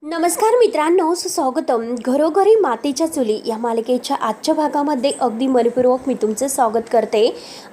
नमस्कार मित्रांनो, सुस्वागतम. घरोघरी मातीच्या चुली या मालिकेच्या आजच्या भागामध्ये अगदी मनपूर्वक मी तुमचं स्वागत करते.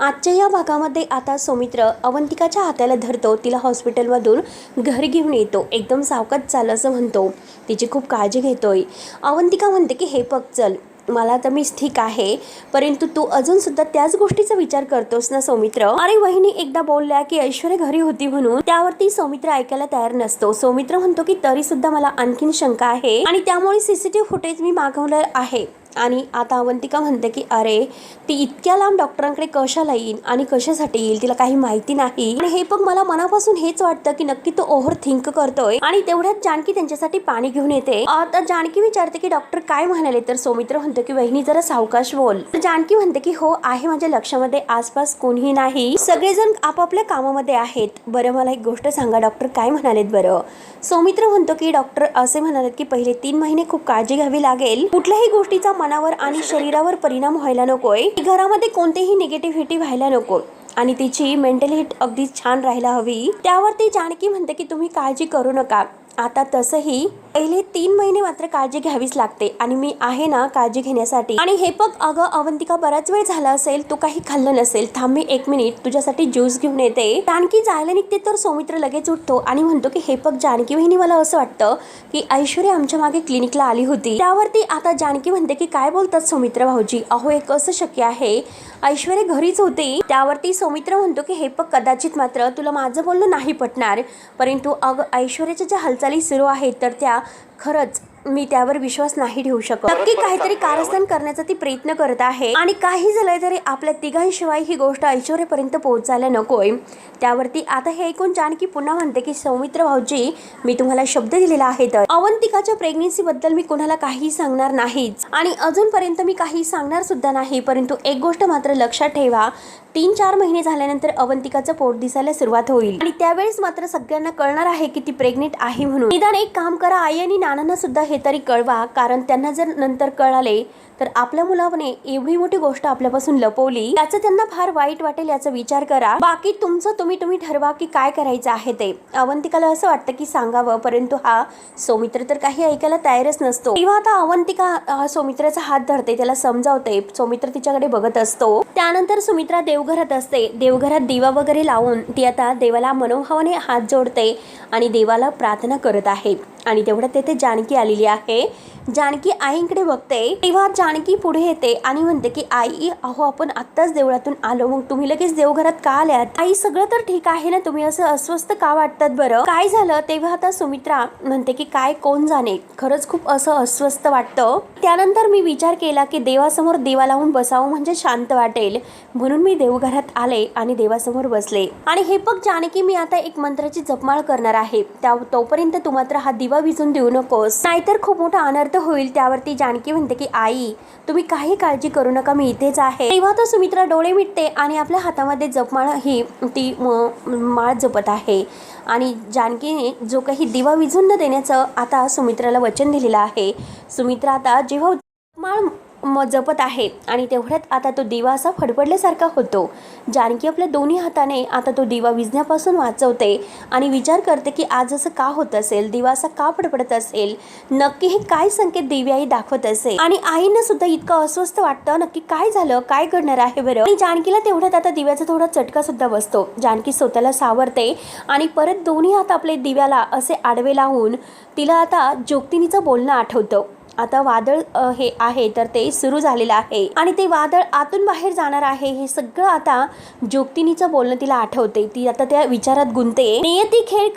आजच्या या भागामध्ये आता सौमित्र अवंतिकाच्या हाताला धरतो, तिला हॉस्पिटलमधून घरी घेऊन येतो. एकदम सावकाश चाल असं म्हणतो, तिची खूप काळजी घेतोय. अवंतिका म्हणते की हे बघ, चल मला तर मीच ठीक आहे, परंतु तू अजूनसुद्धा त्याच गोष्टीचा विचार करतोस ना सौमित्र. अरे वहिनी एकदा बोलल्या की ऐश्वर्या घरी होती म्हणून. त्यावरती सौमित्र ऐकायला तयार नसतो. सौमित्र म्हणतो की तरी सुद्धा मला आणखीन शंका आहे आणि त्यामुळे सीसीटीव्ही फुटेज मी मागवलं आहे. आणि आता अवंतिका म्हणते की अरे ती इतक्या लांब डॉक्टरांकडे कशाला येईल आणि कशासाठी येईल, तिला काही माहिती नाही. आणि हे पण मला मनापासून हेच वाटतं की नक्की तो ओव्हर थिंक करतोय. आणि तेवढ्यात जानकी त्यांच्यासाठी पाणी घेऊन येते. आता जानकी विचारते की डॉक्टर काय म्हणाले, तर सौमित्र म्हणतो की वहिनी जरा सावकाश बोल. जानकी म्हणते की हो आहे, माझ्या लक्षामध्ये आसपास कोणीही नाही, सगळेजण आपापल्या कामामध्ये आहेत. बरं मला एक गोष्ट सांगा, डॉक्टर काय म्हणालेत बरं. सौमित्र म्हणतो की डॉक्टर असे म्हणालेत की पहिले 3 महिने खूप काळजी घ्यावी लागेल, कुठल्याही गोष्टीचा मनावर आणि शरीरावर परिणाम व्हायला नकोय, घरामध्ये कोणतेही निगेटिव्हिटी व्हायला नको आणि तिची मेंटल हेल्थ अगदी छान राहायला हवी. त्यावरती जानकी म्हणते की तुम्ही काळजी करू नका, आता तसंही पहिले 3 महिने मात्र काळजी घ्यावीच लागते आणि मी आहे ना काळजी घेण्यासाठी. आणि हे बघ अगं अवंतिका, बराच वेळ झाला असेल, तू काही खाल्लं नसेल, थांब मी 1 मिनिट तुझ्यासाठी ज्यूस घेऊन येते. जानकी जायला निघते तर सौमित्र लगेच उठतो आणि म्हणतो की हे बघ जानकी वहिनी, मला असं वाटतं की ऐश्वर्या आमच्या मागे क्लिनिकला आली होती. त्यावरती आता जानकी म्हणते की काय बोलतात सौमित्र भाऊजी, अहो हे कसं शक्य आहे, ऐश्वर्या घरीच होती. त्यावरती सौमित्र म्हणतो की हे बघ कदाचित मात्र तुला माझं बोलणं नाही पटणार, परंतु ऐश्वर्याच्या ज्या हालचाली सुरू आहेत तर त्या खरंच मी त्यावर विश्वास नाही ठेवू शकत. नक्की काहीतरी कारस्थान करण्याचा ती प्रयत्न करत आहे आणि काही झालंय तरी आपल्या तिघांशिवाय ही गोष्ट ऐश्वर्यापर्यंत पोहोचायला नकोय. त्यावरती आता हे ऐकून जानकी पुन्हा म्हणते की सौमित्र भाऊजी, मी तुम्हाला शब्द दिलेला आहे तर अवंतिकाच्या प्रेग्नन्सी बद्दल मी कोणाला काही सांगणार नाहीच आणि अजूनपर्यंत मी काही सांगणार सुद्धा नाही. परंतु एक गोष्ट मात्र लक्षात ठेवा, 3-4 महिने झाल्यानंतर अवंतिकाचं पोट दिसायला सुरुवात होईल आणि त्यावेळेस मात्र सगळ्यांना कळणार आहे की ती प्रेग्नेंट आहे म्हणून. निदान एक काम करा, आई आणि नानांना सुद्धा हे तरी कळवा, कारण त्यांना जर नंतर कळाले तर आपल्या मुलाने एवढी मोठी गोष्ट आपल्यापासून लपवली, त्याचं त्यांना फार वाईट वाटेल याचा विचार करा. बाकी तुमचं तुम्ही ठरवा की काय करायचं आहे ते. अवंतिकाला असं वाटतं की सांगावं, परंतु हा सौमित्र तर काही ऐकायला तयारच नसतो. तेव्हा आता अवंतिका सौमित्राचा हात धरते, त्याला समजावते. सौमित्र तिच्याकडे बघत असतो. त्यानंतर सुमित्रा देवघरात असते. देवघरात दिवा वगैरे लावून ती आता देवाला मनोभावाने हात जोडते आणि देवाला प्रार्थना करत आहे. आणि तेवढ्यात तेथे जानकी आलेली आहे. जानकी आईंकडे बघते. तेव्हा जानकी पुढे येते आणि म्हणते की आई, अहो आपण आत्ताच देवळातून आलो, मग तुम्ही लगेच देवघरात का आल्यात? आई सगळं तर ठीक आहे ना, तुम्ही असं अस्वस्थ का वाटतात बरं, काय झालं? तेव्हा आता सुमित्रा म्हणते की काय कोण जाणे, खरंच खूप असं अस्वस्थ वाटतं. त्यानंतर मी विचार केला की देवासमोर दिवा लावून बसावं म्हणजे शांत वाटेल, म्हणून मी देवघरात आले आणि देवासमोर बसले. आणि हे बघ जानकी, मी आता एक मंत्राची जपमाळ करणार आहे, तोपर्यंत तू मात्र हा दिवा विझून देऊ नकोस, नाहीतर खूप मोठा अनर्थ होईल. त्यावरती जानकी म्हणते की आई तुम्ही काही काळजी करू नका, मी इथेच आहे. तेव्हा तर सुमित्रा डोळे मिटते आणि आपल्या हातामध्ये जपमाळ ही ती माळ जपत आहे. आणि जानकीने जो काही दिवा विझून न देण्याचं आता सुमित्राला वचन दिलेलं आहे. सुमित्रा आता जेव्हा माळ जपत आहे आणि तेवढ्यात आता तो दिवा असा फडफडल्यासारखा होतो. जानकी आपल्या दोन्ही हाताने आता तो दिवा विझण्यापासून वाचवते आणि विचार करते की आज असं का होत असेल, दिवा असा का फडफडत असेल, नक्की हे काय संकेत देवी आई दाखवत असेल. आणि आईंना सुद्धा इतकं अस्वस्थ वाटतं, नक्की काय झालं, काय घडणार आहे बरं. आणि जानकीला तेवढ्यात आता दिव्याचा थोडा चटका सुद्धा बसतो. जानकी स्वतःला सावरते आणि परत दोन्ही हात आपले दिव्याला असे आडवे लावून तिला आता जोगतिनीचं बोलणं आठवतं. आता वादळ हे आहे तर ते सुरू झालेलं आहे आणि ते वादळ आतून बाहेर जाणार आहे, हे सगळं आता जोगतिनीचं बोलणं तिला आठवते. ती आता त्या विचारात गुंतते. नियती खेळ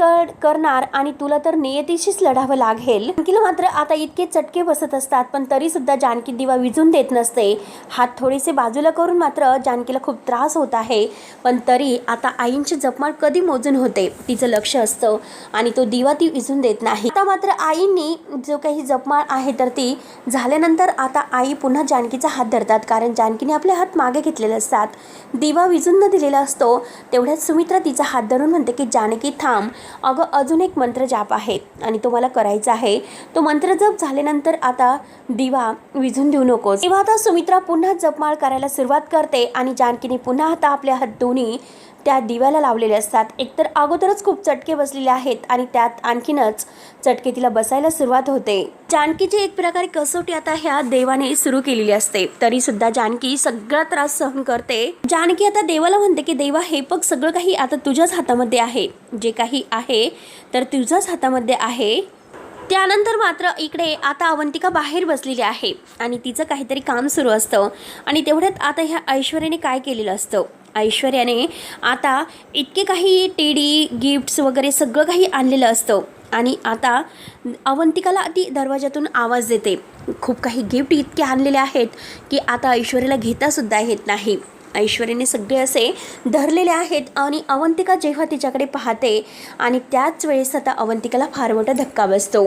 करणार आणि तुला तर नियतीशीच लढावं लागेल. जानकीला मात्र आता इतके चटके बसत असतात, पण तरी सुद्धा जानकी दिवा विझून देत नसते. हात थोडेसे बाजूला करून मात्र जानकीला खूप त्रास होत आहे, पण तरी आता आईंची जपमाळ कधी मोजून होते तिचं लक्ष असतं आणि तो दिवा ती विझून देत नाही. आता मात्र आईंनी जो काही जपमाळ आहे तर ती झाल्यानंतर आता आई पुन्हा जानकीचा हात धरतात, कारण जानकीने आपले हात मागे घेतलेले असतात, दिवा विझून न दिलेला असतो. तेवढ्यात सुमित्रा तिचा हात धरून म्हणते की जानकी थांब, अगं अजून एक मंत्र जाप आहे आणि तो मला करायचा आहे, तो मंत्र जप झाल्यानंतर आता दिवा विझून देऊ नकोस. तेव्हा आता सुमित्रा पुन्हा जपमाळ करायला सुरुवात करते आणि जानकीने पुन्हा आता आपले हात दोन्ही त्या दिव्याला लावलेले असतात. एकतर अगोदरच खूप चटके बसलेले आहेत आणि त्यात आणखीनच चटके तिला बसायला सुरुवात होते. जानकीची एक प्रकारे कसोटी आता ह्या देवाने सुरू केलेली असते. तरी सुद्धा जानकी सगळा त्रास सहन करते. जानकी आता देवाला म्हणते की देवा, हे बघ, सगळं काही आता तुझ्याच हातामध्ये आहे. जे काही आहे तर तुझ्याच हातामध्ये आहे. त्यानंतर मात्र इकडे आता अवंतिका बाहेर बसलेली आहे आणि तिचं काहीतरी काम सुरू असतं. आणि तेवढ्यात आता ह्या ऐश्वर्याने काय केलेलं असतं, ऐश्वर्याने आता इतके काही टेडी गिफ्ट्स वगैरे सगळं काही आणलेलं असतं. आणि आता अवंतिकाला ती दरवाजातून आवाज देते. खूप काही गिफ्ट इतके आणलेले आहेत की आता ऐश्वर्याला घेतासुद्धा येत नाही. ऐश्वर्याने सगळे असे धरलेले आहेत आणि अवंतिका जेव्हा तिच्याकडे पाहते आणि त्याच वेळेस आता अवंतिकाला फार मोठा धक्का बसतो.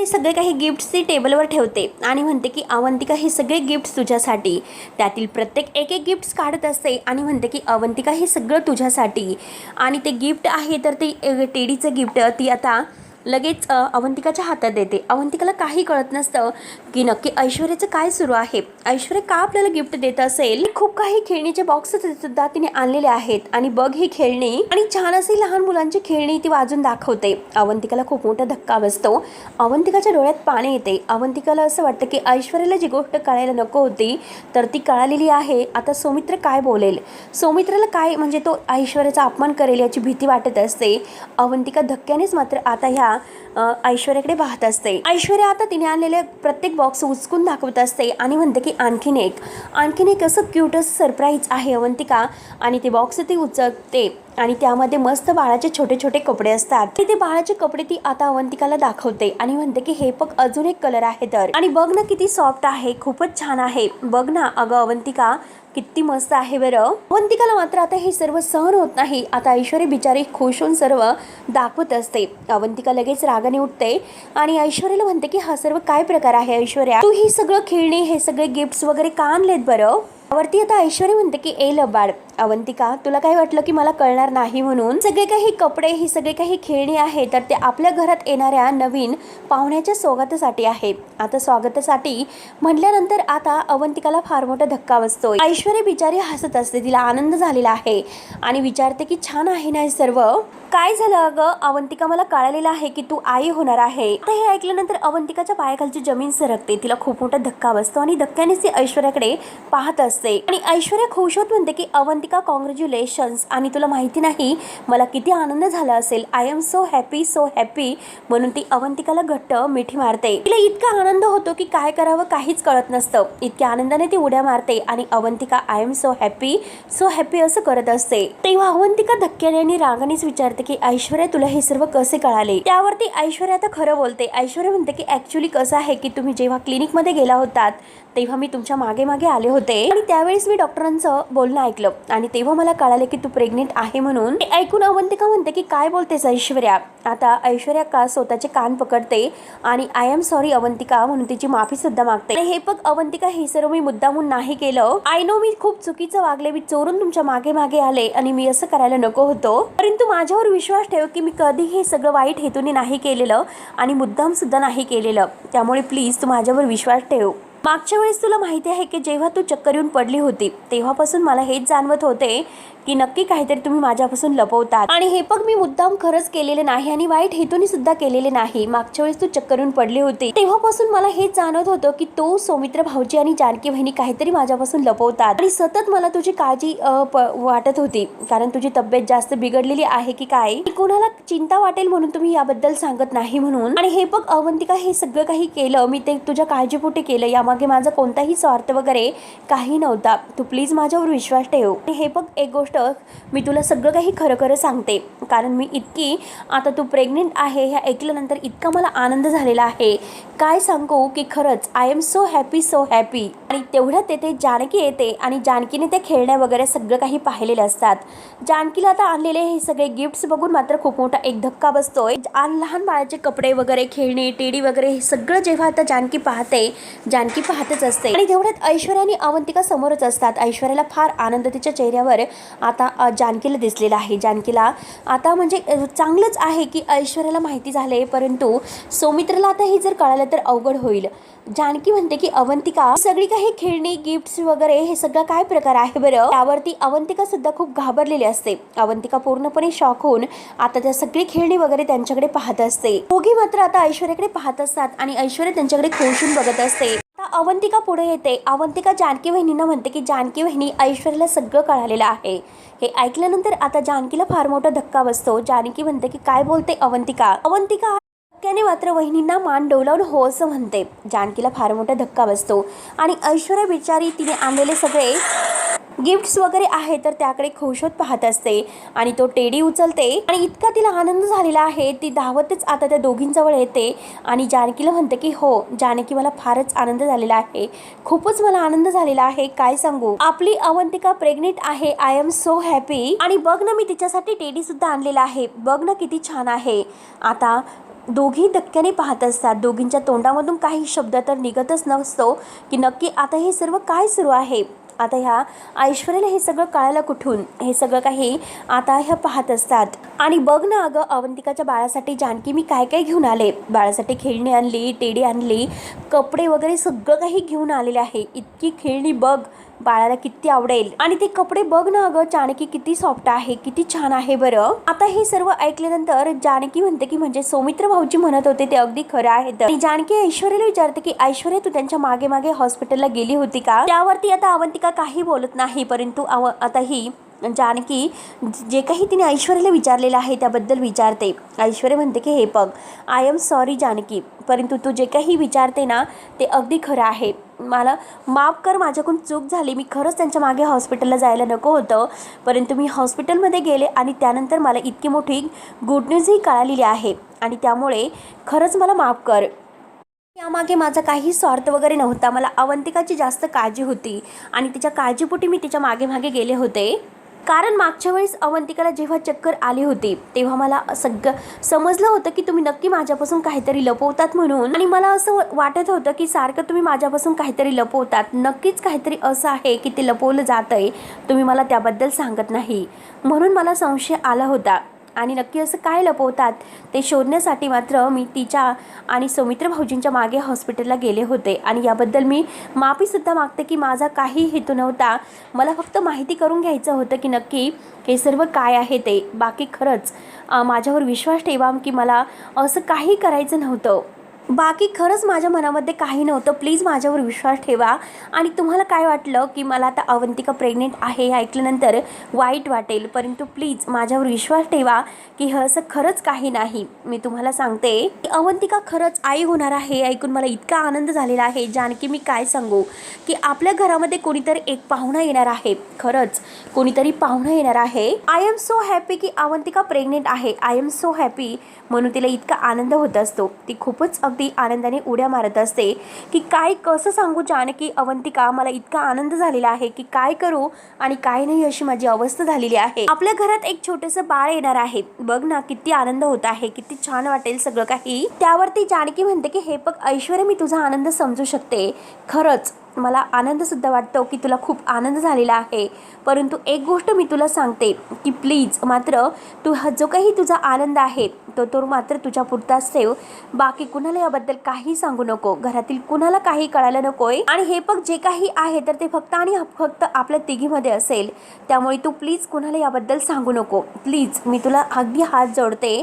सगळे काही गिफ्ट्स ती टेबलवर ठेवते आणि म्हणते की अवंतिका, हे सगळे गिफ्ट्स तुझ्यासाठी. त्यातील प्रत्येक एक एक गिफ्ट्स काढत असते आणि म्हणते की अवंतिका, हे सगळं तुझ्यासाठी. आणि ते गिफ्ट आहे तर ते टेडीचं गिफ्ट ती आता लगेच अवंतिकाच्या हातात देते. अवंतिकाला काही कळत नसतं की नक्की ऐश्वर्याचं काय सुरू आहे. ऐश्वर्या का आपल्याला गिफ्ट देत असेल. खूप काही खेळणीचे बॉक्स सुद्धा तिने आणलेले आहेत आणि बघ ही खेळणी आणि छान अशी लहान मुलांची खेळणी ती वाजून दाखवते. अवंतिकाला खूप मोठा धक्का बसतो. अवंतिकाच्या डोळ्यात पाणी येते. अवंतिकाला असं वाटतं की ऐश्वर्याला जी गोष्ट कळायला नको होती तर ती कळालेली आहे. आता सौमित्र काय बोलेल, सौमित्राला काय म्हणजे तो ऐश्वर्याचा अपमान करेल याची भीती वाटत असते. अवंतिका धक्क्यानेच मात्र आता ह्या ऐश्वर्याकडे पाहत असते. ऐश्वर्या आता तिने आणलेले प्रत्येक बॉक्स उचकून दाखवत असते आणि म्हणते की आणखीन एक असं क्यूट असं सरप्राईज आहे अवंतिका. आणि ते बॉक्स ती उचकते आणि त्यामध्ये मस्त बाळाचे छोटे छोटे कपडे असतात. ते बाळाचे कपडे ती आता अवंतिकाला दाखवते आणि म्हणते की हे बघ, अजून एक कलर आहे तर. आणि बघ ना किती सॉफ्ट आहे, खूपच छान आहे. बघ ना अगं अवंतिका, किती मस्त आहे बरं. अवंतिकाला मात्र आता हे सर्व सहन होत नाही. आता ऐश्वर्या बिचारी खुश होऊन सर्व दाखवत असते. अवंतिका लगेच रागाने उठते आणि ऐश्वर्याला म्हणते की हा सर्व काय प्रकार आहे ऐश्वर्या, तू ही सगळं खेळणी, हे सगळे गिफ्ट्स वगैरे का आणलेत बरं. वरती आता ऐश्वर्या म्हणते की ए लबाड अवंतिका, तुला काय वाटलं की मला कळणार नाही म्हणून. सगळे काही कपडे, ही सगळे काही खेळणी आहे तर ते आपल्या घरात येणाऱ्या नवीन पाहुण्याच्या स्वागतासाठी आहे. आता स्वागतासाठी म्हटल्यानंतर आता अवंतिकाला फार मोठा धक्का बसतोय. ऐश्वर्या बिचारी हसत असते, तिला आनंद झालेला आहे आणि विचारते की छान आहे ना सर्व. काय झालं अगं अवंतिका, मला कळालेलं आहे की तू आई होणार आहे. आता हे ऐकल्यानंतर अवंतिकाच्या पायाखालची जमीन सरकते. तिला खूप मोठा धक्का बसतो आणि धक्क्यानेच ती ऐश्वर्याकडे पाहत असते. आणि ऐश्वर्या खुश होत म्हणते की अवंतिका, कॉंग्रॅच्युलेशन्स. आणि तुला माहिती नाही मला किती आनंद झाला असेल. आय एम सो हॅपी म्हणून ती अवंतिकाला घट्ट मिठी मारते. तिला इतका आनंद होतो की काय करावं काहीच कळत नसतं. इतक्या आनंदाने ती उड्या मारते आणि Avantika I am so happy असं करत असते. तेव्हा अवंतिका धक्क्याने आणि रागानेच विचारते की ऐश्वर्या, तुला हे सर्व कसे कळाले. त्यावरती ऐश्वर्या आता खरं बोलते. ऐश्वर्या म्हणते की ऍक्च्युली कसं आहे की तुम्ही जेव्हा क्लिनिकमध्ये गेला होतात तेव्हा मी तुमच्या मागे मागे आले होते आणि त्यावेळेस मी डॉक्टरांचं बोलणं ऐकलं आणि तेव्हा मला कळाले की तू प्रेग्नेंट आहे म्हणून. ऐकून अवंतिका म्हणते की काय बोलतेस ऐश्वर्या. आता ऐश्वर्या का स्वतःचे कान पकडते आणि आय एम सॉरी अवंतिका म्हणून तिची माफी सुद्धा मागते. हे बघ अवंतिका, हे सर्व मी मुद्दामून नाही केलं. आय नो मी खूप चुकीचं वागले, मी चोरून तुमच्या मागे मागे आले आणि मी असं करायला नको होतं. परंतु माझ्यावर विश्वास ठेव की मी कधी हे सगळं वाईट हेतूने नाही केलेलं आणि मुद्दाम सुद्धा नाही केलेलं. त्यामुळे प्लीज तू माझ्यावर विश्वास ठेव. मागच्या वेळेस तुला माहिती आहे की जेव्हा तू चक्कर येऊन पडली होती तेव्हापासून मला हेच जाणवत होते की नक्की काहीतरी तुम्ही माझ्यापासून लपवतात. आणि हे पण मी मुद्दाम खरंच केलेले नाही आणि वाईट हेतूने सुद्धा केलेले नाही. मागच्या वेळेस तू चक्कर येऊन पडली होती तेव्हापासून मला हेच जाणवत होतं की तो सौमित्र भाऊजी आणि जानकी बहिणी काहीतरी माझ्यापासून लपवतात. आणि सतत मला तुझी काळजी वाटत होती कारण तुझी तब्येत जास्त बिघडलेली आहे की काय, कोणाला चिंता वाटेल म्हणून तुम्ही याबद्दल सांगत नाही म्हणून. आणि हे बघ अवंतिका, हे सगळं काही केलं मी ते तुझ्या काळजीपोटी केलं. यामागे माझा कोणताही स्वार्थ वगैरे काही नव्हता. तू प्लीज माझ्यावर विश्वास ठेव. आणि हे बघ एक गोष्ट मी तुला सगळं काही खरं खरं सांगते कारण मी इतकी आता तू प्रेग्नेंट आहे ह्या ऐकल्यानंतर इतका मला आनंद झालेला आहे. काय सांगू की खरंच आय एम सो हॅपी. आणि तेवढ्यात तेथे जानकी येते आणि जानकीने ते खेळण्या वगैरे सगळं काही पाहिलेले असतात. जानकीला आता आणलेले हे सगळे गिफ्ट्स बघून मात्र खूप मोठा एक धक्का बसतोय. लहान बाळाचे कपडे वगैरे, खेळणी, टेडी वगैरे हे सगळं जेव्हा आता जानकी पाहते, जानकी पाहतच असते. आणि तेवढ्यात ऐश्वर्या आणि अवंतिका समोरच असतात. ऐश्वर्याला फार आनंद तिच्या चेहऱ्यावर आता जानकीला दिसलेला आहे. जानकीला आता म्हणजे चांगलंच आहे की ऐश्वर्याला माहिती झाले, परंतु सौमित्रला आता हे जर कळालं तर अवघड होईल. जानकी म्हणते की अवंतिका, सगळी काही हे खेळणी गिफ्ट्स वगैरे हे सगळं काय प्रकार आहे बरं? त्यावरती अवंतिका सुद्धा खूप घाबरलेली असते. अवंतिका पूर्णपणे शॉक होऊन आता त्या सगळी खेळणी वगैरे त्यांच्याकडे पाहत असते. दोघी मात्र आता ऐश्वर्याकडे पाहत असतात आणि ऐश्वर्या त्यांच्याकडे खोशून बघत असते. अवंतिका पुढे येते. अवंतिका जानकी वहिनींना म्हणते की जानकी वहिनी, ऐश्वर्याला सगळं कळालेलं आहे. हे ऐकल्यानंतर आता जानकीला फार मोठा धक्का बसतो. जानकी म्हणते की काय बोलते अवंतिका? अवंतिका धक्क्याने मात्र वहिनींना मान डोलावून हो असं म्हणते. जानकीला फार मोठा धक्का बसतो आणि ऐश्वर्या बिचारी तिने आणलेले सगळे गिफ्ट्स वगैरे आहे तर त्याकडे खुश होत पाहत असते आणि तो टेडी उचलते आणि इतका तिला आनंद झालेला आहे ती धावतच आता त्या दोघींजवळ येते आणि जानकीला म्हणते की हो जानकी, मला फारच आनंद झालेला आहे, खूपच मला आनंद झालेला आहे, काय सांगू, आपली अवंतिका प्रेग्नेंट आहे. I am so happy. आणि बघ ना, मी तिच्यासाठी टेडी सुद्धा आणलेला आहे, बघ ना किती छान आहे. आता दोघी धक्क्याने पाहत असतात. दोघींच्या तोंडामधून काही शब्द तर निघतच नसतो की नक्की आता हे सर्व काय सुरू आहे. आता ह्या ऐश्वर्याला हे सगळं कळायला कुठून, हे सगळं काही आता ह्या पाहत असतात. आणि बघ ना अगं, अवंतिकाच्या बाळासाठी जानकी मी काय काय घेऊन आले. बाळासाठी खेळणी आणली, टेडी आणली, कपडे वगैरे सगळं काही घेऊन आलेले आहे. इतकी खेळणी बघ, बाळाला किती आवडेल. आणि ते कपडे बघ ना अगं, जानकी किती सॉफ्ट आहे, किती छान आहे बरं. आता हे सर्व ऐकल्यानंतर जानकी म्हणते की म्हणजे सौमित्र भाऊजी म्हणत होते ते अगदी खरं आहे. आणि जानकी ऐश्वर्याला विचारते की ऐश्वर्या, तू त्यांच्या मागे मागे हॉस्पिटलला गेली होती का? त्यावरती आता अवंतिका काही बोलत नाही, परंतु आता ही जानकी जे काही तिने ऐश्वर्याला विचारलेलं आहे त्याबद्दल विचारते. ऐश्वर्या म्हणते की हे बघ, आय एम सॉरी जानकी, परंतु तू जे काही विचारते ना ते अगदी खरं आहे, मला माफ कर, माझ्याकडून चूक झाली, मी खरंच त्यांच्या मागे हॉस्पिटलला जायला नको होतं, परंतु मी हॉस्पिटलमध्ये गेले आणि त्यानंतर मला इतकी मोठी गुड न्यूजही कळालेली आहे आणि त्यामुळे खरंच मला माफ कर. यामागे माझा काही स्वार्थ वगैरे नव्हता, मला अवंतिकाची जास्त काळजी होती आणि तिच्या काळजीपोटी मी तिच्या मागे मागे गेले होते. कारण मागच्या वेळेस अवंतिकाला जेव्हा चक्कर आली होती तेव्हा मला सगळं समजलं होतं की तुम्ही नक्की माझ्यापासून काहीतरी लपवतात म्हणून. आणि मला असं वाटत होतं की सारखं तुम्ही माझ्यापासून काहीतरी लपवतात, नक्कीच काहीतरी असं आहे की ते लपवलं जात आहे, तुम्ही मला त्याबद्दल सांगत नाही, म्हणून मला संशय आला होता. आणि नक्की असं काय लपवतात ते शोधण्यासाठी मात्र मी तिच्या आणि सौमित्र भाऊजींच्या मागे हॉस्पिटलला गेले होते. आणि याबद्दल मी माफीसुद्धा मागते की माझा काही हेतू नव्हता, मला फक्त माहिती करून घ्यायचं होतं की नक्की हे सर्व काय आहे ते. बाकी खरंच माझ्यावर विश्वास ठेवा की मला असं काही करायचं नव्हतं, बाकी खरंच माझ्या मनामध्ये काही नव्हतं, प्लीज माझ्यावर विश्वास ठेवा. आणि तुम्हाला काय वाटलं की मला आता अवंतिका प्रेग्नेंट आहे हे ऐकल्यानंतर वाईट वाटेल, परंतु प्लीज माझ्यावर विश्वास ठेवा की हे असं खरंच काही नाही. मी तुम्हाला सांगते की अवंतिका खरंच आई होणार आहे. ऐकून मला इतका आनंद झालेला आहे जानकी, मी काय सांगू की आपल्या घरामध्ये कोणीतरी एक पाहुणा येणार आहे, खरंच कोणीतरी पाहुणा येणार आहे. आय एम सो हॅपी की अवंतिका प्रेग्नेंट आहे. आय एम सो हॅपी म्हणून तिला इतका आनंद होत असतो, ती खूपच अगदी आनंदाने उड्या मारत असते की काय कसं सांगू जानकी, अवंतिका मला इतका आनंद झालेला आहे की काय करू आणि काय नाही अशी माझी अवस्था झालेली आहे. आपल्या घरात एक छोटंसं बाळ येणार आहे, बघ ना किती आनंद होत आहे, किती छान वाटेल सगळं काही. त्यावरती जानकी म्हणते की हे बघ ऐश्वर्या, मी तुझा आनंद समजू शकते, खरंच मला आनंद सुद्धा वाटतो की तुला खूप आनंद झालेला आहे, परंतु एक गोष्ट मी तुला सांगते की प्लीज मात्र तू हा जो काही तुझा आनंद आहे तो मात्र तुझ्या पुरताच ठेव, बाकी कुणाला याबद्दल काही सांगू नको, घरातील कुणाला काही कळायला नकोय. आणि हे बघ जे काही आहे तर ते फक्त आणि फक्त आपल्या तिघीमध्ये असेल, त्यामुळे तू प्लीज कुणाला याबद्दल सांगू नको, प्लीज मी तुला अगदी हात जोडते.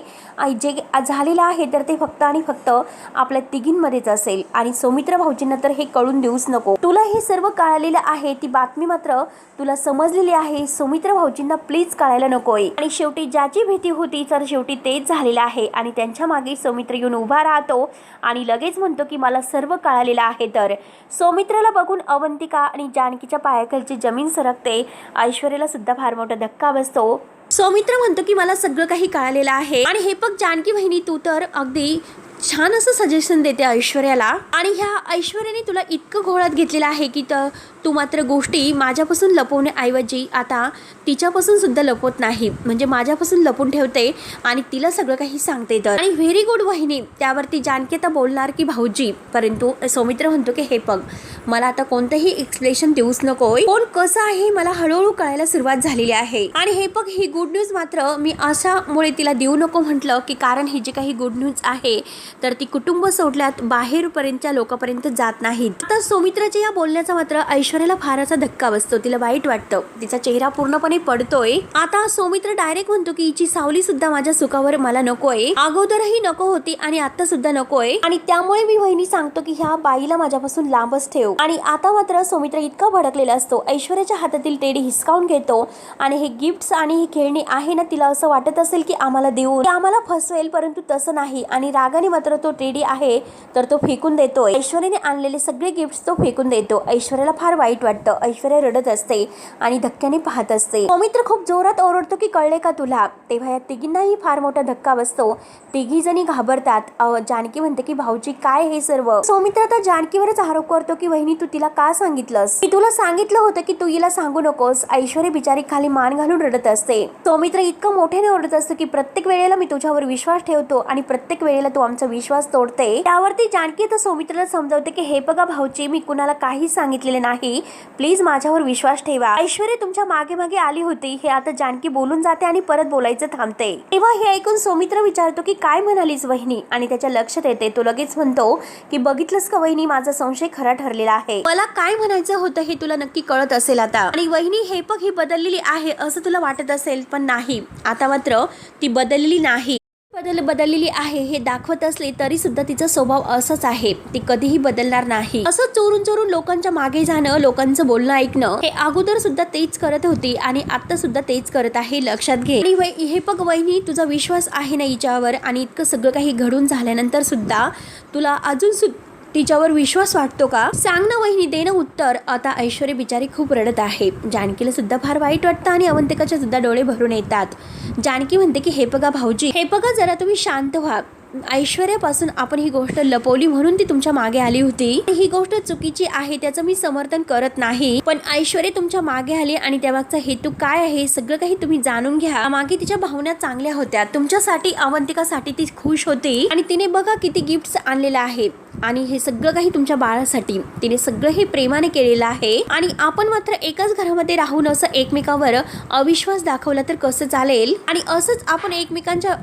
जे झालेलं आहे तर ते फक्त आणि फक्त आपल्या तिघींमध्येच असेल आणि सौमित्र भाऊजींना तर हे कळून देऊच नको. तुला हे सर्व कळालेलं आहे, ती बातमी मात्र तुला समजलेली आहे, सौमित्र भाऊजींना प्लीज कळायला नकोय. आणि शेवटी ज्याची भीती होती तर शेवटी तेच झालेलं आहे आणि त्यांच्या मागे सौमित्र येऊन उभा राहतो आणि लगेच म्हणतो की मला सर्व कळालेलं आहे. तर सौमित्राला बघून अवंतिका आणि जानकीच्या पायाखालची जमीन सरकते. ऐश्वर्याला सुद्धा फार मोठा धक्का बसतो. सौमित्र म्हणतो की मला सगळं काही कळालेलं आहे. आणि हे बघ जानकी बहिणी, तू तर अगदी छान असं सजेशन देते ऐश्वर्याला आणि ह्या ऐश्वर्याने तुला इतकं घोळात घेतलेलं आहे की तू मात्र गोष्टी माझ्यापासून लपवण्याऐवजी आता तिच्यापासून सुद्धा लपवत नाही, म्हणजे माझ्यापासून लपून ठेवते आणि तिला सगळं काही सांगते तर. आणि व्हेरी गुड वहिनी. त्यावरती जानकी आता बोलणार की भाऊजी, परंतु सौमित्र म्हणतो की हे बघ, मला आता कोणतंही एक्सप्लेनेशन देऊच नकोय. कोण कसं आहे मला हळूहळू कळायला सुरुवात झालेली आहे. आणि हे बघ, ही गुड न्यूज मात्र मी अशामुळे तिला देऊ नको म्हटलं की कारण ही जी काही गुड न्यूज आहे तर ती कुटुंब सोडल्यात बाहेरपर्यंतच्या लोकांपर्यंत जात नाहीत. आता सौमित्राच्या या बोलण्याचा मात्र ऐश्वर्याला फारसा धक्का बसतो. तिला वाईट वाटतं, तिचा चेहरा पूर्णपणे पडतोय. आता सौमित्र डायरेक्ट म्हणतो की हिची सावली सुद्धा माझ्या सुखावर मला नकोय, अगोदरही नको होती आणि आता सुद्धा नकोय, आणि त्यामुळे मी वहिनी सांगतो की ह्या बाईला माझ्यापासून लांबच ठेव. आणि आता मात्र सौमित्र इतका भडकलेला असतो, ऐश्वर्याच्या हातातील टेडी हिसकावून घेतो आणि हे गिफ्ट्स आणि ही खेळणी आहे ना, तिला असं वाटत असेल की आम्हाला देऊन आम्हाला फसवेल, परंतु तसं नाही. आणि रागाने मात्र तो टेडी आहे तर तो फेकून देतो. ऐश्वर्याने आणलेले सगळे गिफ्ट्स तो फेकून देतो. ऐश्वर्याला फार वाईट वाटतं. ऐश्वर्या रडत असते आणि धक्क्याने पाहत असते. सौमित्र खूप जोरात ओरडतो की कळले का तुला. तेव्हा या तिघींनाही फार मोठा धक्का बसतो. तिघी जणी घाबरतात. जानकी म्हणते की भाऊजी काय हे सर्व. सौमित्र आता जानकीवरच आरोप करतो की वहिनी तू तिला का सांगितलंस, मी तुला सांगितलं होतं की तू हिला सांगू नकोस. ऐश्वर्या बिचारी खाली मान घालून रडत असते. सौमित्र इतकं मोठ्याने ओरडत असतो की प्रत्येक वेळेला मी तुझ्यावर विश्वास ठेवतो आणि प्रत्येक वेळेला तू आमचा विश्वास तोडते. त्यावरती जानकी तर सौमित्राला समजावते की हे बघा भाऊजी, मी कुणाला काही सांगितलेले नाही, प्लीज माझ्यावर विश्वास ठेवा. ऐश्वर्या तुमच्या मागे मागे आली होती हे आता जानकी बोलून जाते आणि परत बोलायचं थांबते. तेव्हा हे ऐकून सौमित्र विचारतो की काय म्हणालीस वहिनी, आणि त्याच्या लक्षात येते. तो लगेच म्हणतो की बघितलंस का वहिनी, माझा संशय खरा ठरलेला आहे. मला काय म्हणायचं होतं हे तुला नक्की कळत असेल आता. आणि वहिनी हे बघ, ही बदललेली आहे असं तुला वाटत असेल, पण नाही, आता मात्र ती बदललेली नाही. बदललेली आहे हे दाखवत असले तरी सुद्धा तिचा स्वभाव असाच आहे, ती कधीही बदलणार नाही. असं चोरून चोरून लोकांच्या मागे जाणं, लोकांचं बोलणं ऐकणं, हे अगोदर सुद्धा तेच करत होती आणि आता सुद्धा तेच करत आहे, लक्षात घे. हे बघ वहिनी, तुझा विश्वास आहे ना हिच्यावर, आणि इतकं सगळं काही घडून झाल्यानंतर सुद्धा तुला अजून तिच्यावर विश्वास वाटतो का, सांग ना वहिनी, दे ना उत्तर. आता ऐश्वर्या बिचारी खूप रडत आहे. जानकीला सुद्धा फार वाईट वाटतं आणि अवंतिकाचे सुद्धा डोळे भरून येतात. जानकी म्हणते की हे बघा भाऊजी, हे बघा जरा तुम्ही शांत व्हा. ऐश्वर्यापासून आपण ही गोष्ट लपवली म्हणून ती तुमच्या मागे आली होती. ही गोष्ट चुकीची आहे, त्याचं मी समर्थन करत नाही, पण ऐश्वर्या तुमच्या मागे आली आणि त्यामागचा हेतू काय आहे सगळं काही तुम्ही जाणून घ्या. मागे तिच्या भावना चांगल्या होत्या, तुमच्यासाठी, अवंतिकासाठी ती खुश होती आणि तिने बघा किती गिफ्ट्स आणलेलं आहे, आणि हे सगळं काही तुमच्या बाळासाठी तिने सगळं हे प्रेमाने केलेलं आहे. आणि आपण मात्र एकाच घरामध्ये राहून असं एकमेकावर अविश्वास दाखवला तर कसं चालेल, आणि असंच आपण एकमेकांच्या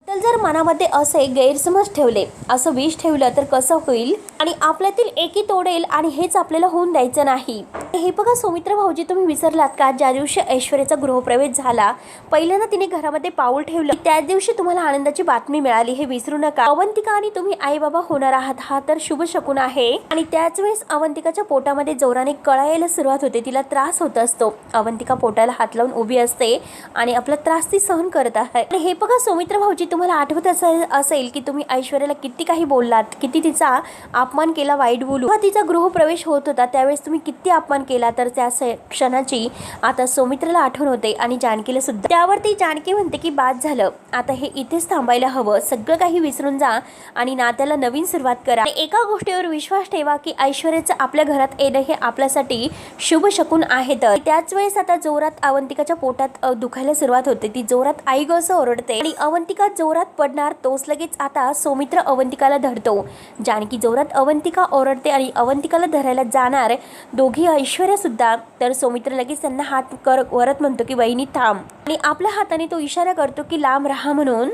जर मनामध्ये असे गैरसमज ठेवले, असं विष ठेवलं तर कसं होईल, आणि आपल्यातील एकी तोडेल, आणि हेच आपल्याला होऊन द्यायचं नाही. हे बघा सौमित्र भाऊजी, तुम्ही विसरलात का ज्या दिवशी ऐश्वर्याचा गृहप्रवेश झाला, पहिल्यांदा तिने घरामध्ये पाऊल ठेवलं, त्याच दिवशी तुम्हाला आनंदाची बातमी मिळाली, हे विसरू नका. अवंतिका आणि तुम्ही आई बाबा होणार आहात, हा तर शुभ शकुन आहे. आणि त्याच वेळेस अवंतिकाच्या पोटामध्ये जोराने कळायला सुरुवात होते, तिला त्रास होत असतो. अवंतिका पोटाला हात लावून उभी असते आणि आपला त्रास ती सहन करत आहे. आणि हे बघा सौमित्र भाऊजी, तुम्हाला आठवत असेल की तुम्ही ऐश्वर्याला किती काही बोललात, किती तिचा अपमान केला, वाईट बोलू. तिचा गृहप्रवेश होत होता त्यावेळेस तुम्ही किती अपमान केला, तर त्या क्षणाची आता सौमित्राला आठवण होते आणि जानकीला सुद्धा. त्यावरती जानकी म्हणते की बाद झालं, आता हे इथेच थांबायला हवं, सगळं काही विसरून जा आणि नात्याला नवीन सुरुवात करा. एका गोष्टीवर विश्वास ठेवा की ऐश्वर्याचं आपल्या घरात येणं हे आपल्यासाठी शुभ शकुन आहे. तर त्याच वेळेस आता जोरात अवंतिकाच्या पोटात दुखायला सुरुवात होते. ती जोरात आई ग असं ओरडते आणि अवंतिका जोरात पडणार. तोच लगेच आता सौमित्र अवंतिकाला धरतो. जानकी जोरात अवंतिका ओरडते आणि अवंतिकाला धरायला जाणार दोघी ऐश्वर्या सुद्धा, तर सौमित्र लगेच त्यांना हात वरत म्हणतो की वहिनी थांब, आणि आपल्या हाताने तो इशारा करतो की लांब राहा म्हणून.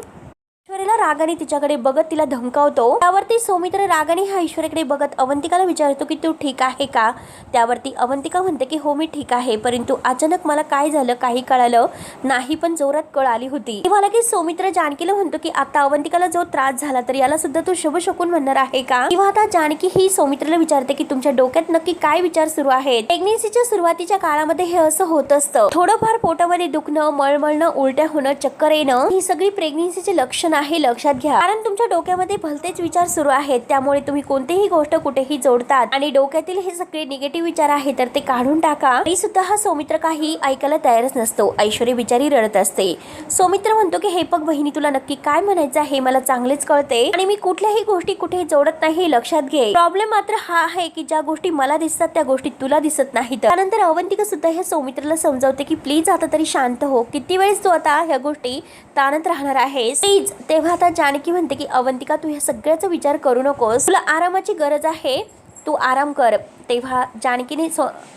ऐश्वर्याला रागाने तिच्याकडे बघत तिला धमकावतो. त्यावरती सौमित्र रागाने हा ऐश्वर्याकडे बघत अवंतिकाला विचारतो की तू ठीक आहे का. त्यावरती अवंतिका म्हणते की हो मी ठीक आहे, परंतु अचानक मला काय झालं काही कळालं नाही, पण जोरात कळ आली होती. तेव्हा लगेच सौमित्र जानकीला म्हणतो की आता अवंतिकाला जो त्रास झाला तर याला सुद्धा तू शुभ शकून म्हणणार आहे का. तेव्हा आता जानकी ही सौमित्राला विचारते की तुमच्या डोक्यात नक्की काय विचार सुरू आहेत. प्रेग्नेन्सीच्या सुरुवातीच्या काळामध्ये हे असं होत असतं, थोडंफार पोटामध्ये दुखणं, मळमळणं, उलट्या होणं, चक्कर येणं, ही सगळी प्रेग्नेन्सीची लक्षणं नाही लक्षात घ्या, कारण तुमच्या डोक्यामध्ये भलतेच विचार सुरू आहेत. त्यामुळे तुम्ही कोणतीही गोष्ट कुठेही जोडतात आणि डोक्यातील हे सगळे निगेटिव्ह विचार आहेत तर ते काढून टाका. तरी सुद्धा हा सौमित्र काही ऐकायला तयारच नसतो. ऐश्वर्या बिचारी रडत असते. सौमित्र म्हणतो की हे बघ बहिणी, तुला नक्की काय म्हणायचं आहे मला चांगलेच कळते आणि मी कुठल्याही गोष्टी कुठे जोडत नाही, लक्षात घे. प्रॉब्लेम मात्र हा आहे की ज्या गोष्टी मला दिसतात त्या गोष्टी तुला दिसत नाहीत. त्यानंतर अवंतिका सुद्धा हे सौमित्रला समजावते की प्लीज आता तरी शांत हो. किती वेळेस तू आता ह्या गोष्टी ताणत राहणार आहेस प्लीज. तेव्हा आता जानकी म्हणते की अवंतिका, तू ह्या सगळ्याचा विचार करू नकोस, तुला आरामाची गरज आहे, तू आराम कर. तेव्हा जानकीने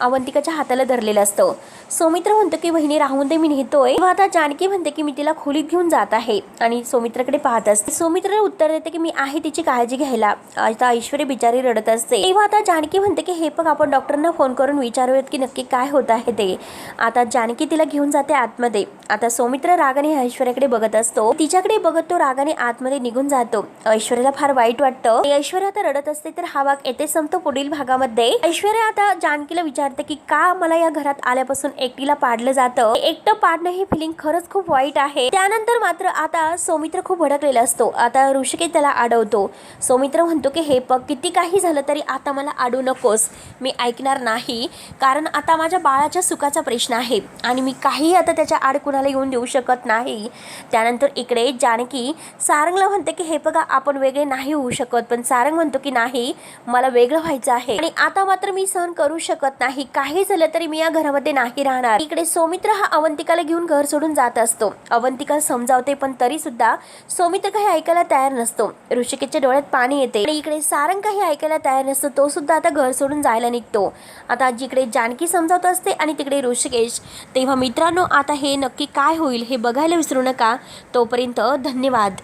अवंतिकाच्या हाताला धरलेलं असतं. सौमित्र म्हणतो की बहिणी राहून दे, मी नेतोय. तेव्हा आता जानकी म्हणते की मी तिला खोलीत घेऊन जात आहे आणि सौमित्राकडे पाहत असते. सौमित्राला उत्तर देते की मी आहे तिची काळजी घ्यायला. आता ऐश्वर्या बिचारी रडत असते. तेव्हा आता जानकी म्हणते की हे बघ, आपण डॉक्टरांना फोन करून विचारूयात की नक्की काय होत आहे ते. आता जानकी तिला घेऊन जाते आतमध्ये. आता सौमित्र रागाने ऐश्वर्याकडे बघत असतो. तिच्याकडे बघत तो रागाने आतमध्ये निघून जातो. ऐश्वर्याला फार वाईट वाटतं. ऐश्वर्या आता रडत असते. तर हा भाग येथे संपतो. पुढील भागामध्ये ऐश्वर्या आता जानकीला विचारते की का मला या घरात आल्यापासून एकटीला पाडलं जातं. एकटं पाडणं ही फिलिंग खरंच खूप वाईट आहे. त्यानंतर मात्र आता सौमित्र खूप भडकलेला असतो. आता ऋषिकेश त्याला अडवतो. सौमित्र म्हणतो की हे बघ, किती काही झालं तरी आता मला अडवू नकोस, मी ऐकणार नाही, कारण आता माझ्या बाळाच्या सुखाचा प्रश्न आहे आणि मी काही आता त्याच्या आड कुणाला येऊन देऊ शकत नाही. त्यानंतर इकडे जानकी सारंगला म्हणते की हे बघा, आपण वेगळे नाही होऊ शकत. पण सारंग म्हणतो की नाही, मला वेगळं व्हायचं आहे आणि आता मात्र मी सहन करू शकत नाही. काही झालं तरी मी या घरामध्ये नाही राहणार. इकडे सौमित्र हा अवंतिकाला घेऊन घर सोडून जात असतो. अवंतिका समजावते पण तरी सुद्धा सौमित्र काही ऐकायला तयार नसतो. ऋषिकेशच्या डोळ्यात पाणी येते आणि इकडे सारंग काही ऐकायला तयार नसतो. तो सुद्धा आता घर सोडून जायला निघतो. आता जिकडे जानकी समजावत असते आणि तिकडे ऋषिकेश. तेव्हा मित्रांनो, आता हे नक्की काय होईल हे बघायला विसरू नका. तोपर्यंत धन्यवाद.